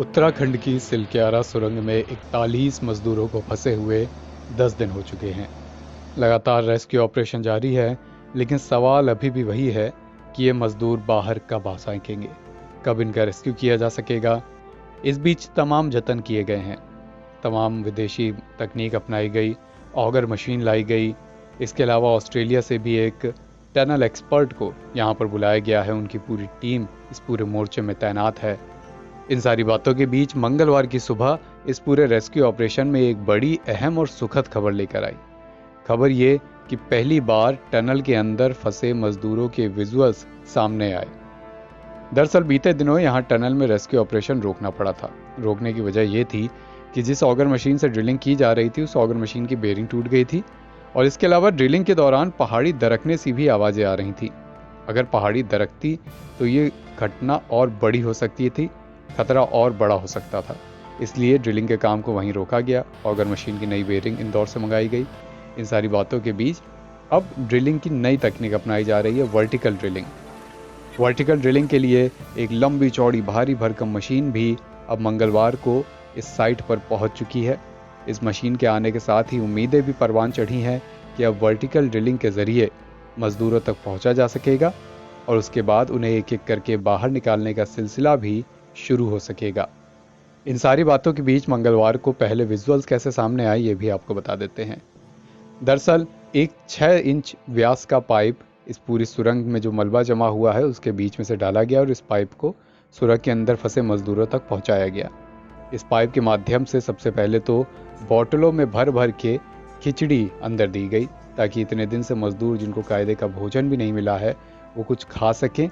उत्तराखंड की सिलक्यारा सुरंग में 41 मजदूरों को फंसे हुए 10 दिन हो चुके हैं। लगातार रेस्क्यू ऑपरेशन जारी है, लेकिन सवाल अभी भी वही है कि ये मजदूर बाहर कब आ सकेंगे, कब इनका रेस्क्यू किया जा सकेगा। इस बीच तमाम जतन किए गए हैं, तमाम विदेशी तकनीक अपनाई गई, ऑगर मशीन लाई गई। इसके अलावा ऑस्ट्रेलिया से भी एक टनल एक्सपर्ट को यहाँ पर बुलाया गया है। उनकी पूरी टीम इस पूरे मोर्चे में तैनात है। इन सारी बातों के बीच मंगलवार की सुबह इस पूरे रेस्क्यू ऑपरेशन में एक बड़ी अहम और सुखद खबर लेकर आई। खबर ये कि पहली बार टनल के अंदर फंसे मजदूरों के विजुअल्स सामने आए। दरअसल बीते दिनों यहाँ टनल में रेस्क्यू ऑपरेशन रोकना पड़ा था। रोकने की वजह ये थी कि जिस ऑगर मशीन से ड्रिलिंग की जा रही थी, उस ऑगर मशीन की बेरिंग टूट गई थी और इसके अलावा ड्रिलिंग के दौरान पहाड़ी दरकने से भी आवाज़ें आ रही थी। अगर पहाड़ी दरकती तो ये घटना और बड़ी हो सकती थी, खतरा और बड़ा हो सकता था। इसलिए ड्रिलिंग के काम को वहीं रोका गया। ऑगर मशीन की नई बेरिंग इंदौर से मंगाई गई। इन सारी बातों के बीच अब ड्रिलिंग की नई तकनीक अपनाई जा रही है, वर्टिकल ड्रिलिंग। वर्टिकल ड्रिलिंग के लिए एक लंबी चौड़ी भारी भरकम मशीन भी अब मंगलवार को इस साइट पर पहुंच चुकी है। इस मशीन के आने के साथ ही उम्मीदें भी परवान चढ़ी हैं कि अब वर्टिकल ड्रिलिंग के जरिए मजदूरों तक पहुंचा जा सकेगा और उसके बाद उन्हें एक एक करके बाहर निकालने का सिलसिला भी शुरू हो सकेगा। इन सारी बातों के बीच मंगलवार को पहले विजुअल्स कैसे सामने आए, ये भी आपको बता देते हैं। दरअसल एक 6 इंच व्यास का पाइप इस पूरी सुरंग में जो मलबा जमा हुआ है उसके बीच में से डाला गया और इस पाइप को सुरंग के अंदर फंसे मजदूरों तक पहुंचाया गया। इस पाइप के माध्यम से सबसे पहले तो बोतलों में भर भर के खिचड़ी अंदर दी गई, ताकि इतने दिन से मजदूर जिनको कायदे का भोजन भी नहीं मिला है वो कुछ खा सकें।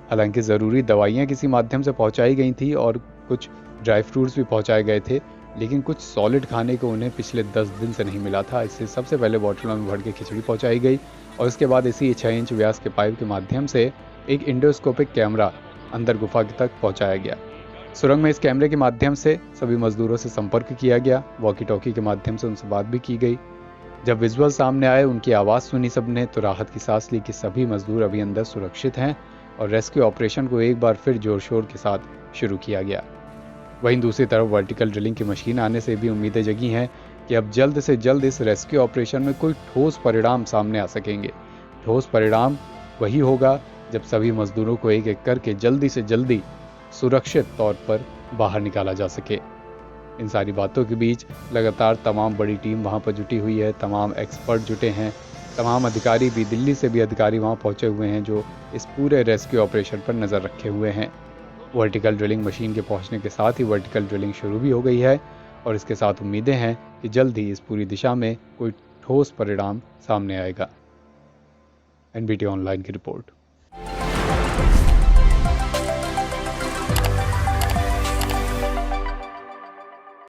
हालांकि ज़रूरी दवाइयाँ किसी माध्यम से पहुंचाई गई थी और कुछ ड्राई फ्रूट्स भी पहुंचाए गए थे, लेकिन कुछ सॉलिड खाने को उन्हें पिछले 10 दिन से नहीं मिला था। इससे सबसे पहले बोतलों में भर के खिचड़ी पहुंचाई गई और इसके बाद इसी 6 इंच व्यास के पाइप के माध्यम से एक इंडोस्कोपिक कैमरा अंदर गुफा तक पहुंचाया गया। सुरंग में इस कैमरे के माध्यम से सभी मजदूरों से संपर्क किया गया। वॉकी टॉकी के माध्यम से उनसे बात भी की गई। जब विजुअल सामने आए, उनकी आवाज़ सुनी सबने, तो राहत की सांस ली कि सभी मजदूर अभी अंदर सुरक्षित हैं और रेस्क्यू ऑपरेशन को एक बार फिर जोर शोर के साथ शुरू किया गया। वहीं दूसरी तरफ वर्टिकल ड्रिलिंग की मशीन आने से भी उम्मीदें जगी हैं कि अब जल्द से जल्द इस रेस्क्यू ऑपरेशन में कोई ठोस परिणाम सामने आ सकेंगे। ठोस परिणाम वही होगा जब सभी मजदूरों को एक एक करके जल्दी से जल्दी सुरक्षित तौर पर बाहर निकाला जा सके। इन सारी बातों के बीच लगातार तमाम बड़ी टीम वहां पर जुटी हुई है, तमाम एक्सपर्ट जुटे हैं, तमाम अधिकारी भी, दिल्ली से भी अधिकारी वहां पहुंचे हुए हैं जो इस पूरे रेस्क्यू ऑपरेशन पर नज़र रखे हुए हैं। वर्टिकल ड्रिलिंग मशीन के पहुंचने के साथ ही वर्टिकल ड्रिलिंग शुरू भी हो गई है और इसके साथ उम्मीदें हैं कि जल्द ही इस पूरी दिशा में कोई ठोस परिणाम सामने आएगा। एनबीटी ऑनलाइन की रिपोर्ट।